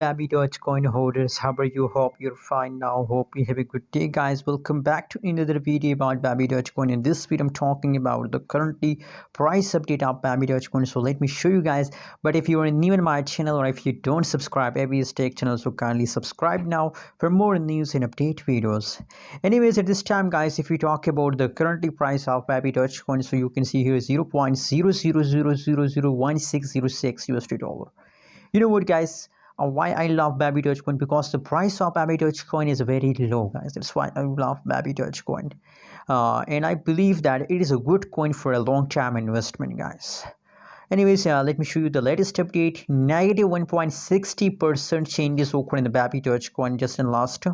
Babydoge coin holders, how are you? Hope you're fine now. Hope you have a good day, guys. Welcome back to another video about Babydoge coin. In this video, I'm talking about the currently price update of Babydoge coin. So let me show you guys. But if you are new in my channel or if you don't subscribe, ABS Tech channel, so kindly subscribe now for more news and update videos. Anyways, at this time, guys, if we talk about the currently price of Babydoge coin, so you can see here 0.00001606 USD dollar. You know what, guys? Why I love Baby Dogecoin? Because the price of Baby Dogecoin is very low, guys. That's why I love Baby Dogecoin. And I believe that it is a good coin for a long-term investment, guys. Anyways, let me show you the latest update. Negative 1.60% changes occurred in the Baby Dogecoin just in last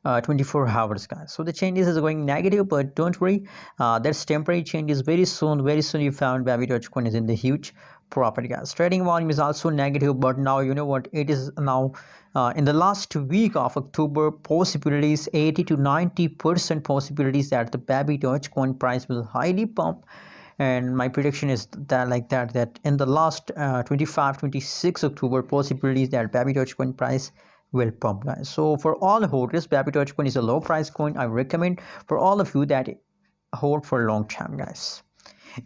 24 hours, guys. So the changes is going negative, but don't worry, that's temporary changes. Very soon you found Baby Dogecoin is in the huge profit, guys. Trading volume is also negative, but now you know what, it is now in the last week of October, possibilities 80 to 90% possibilities that the Baby Dogecoin price will highly pump. And my prediction is that in the last 25-26 October, possibilities that Baby Dogecoin price will pump, guys. So for all holders, Baby Dogecoin is a low price coin. I recommend for all of you that hold for long term, guys.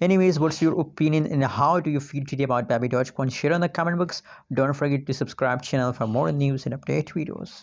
Anyways, what's your opinion and how do you feel today about Baby Dogecoin? Share in the comment box. Don't forget to subscribe channel for more news and update videos.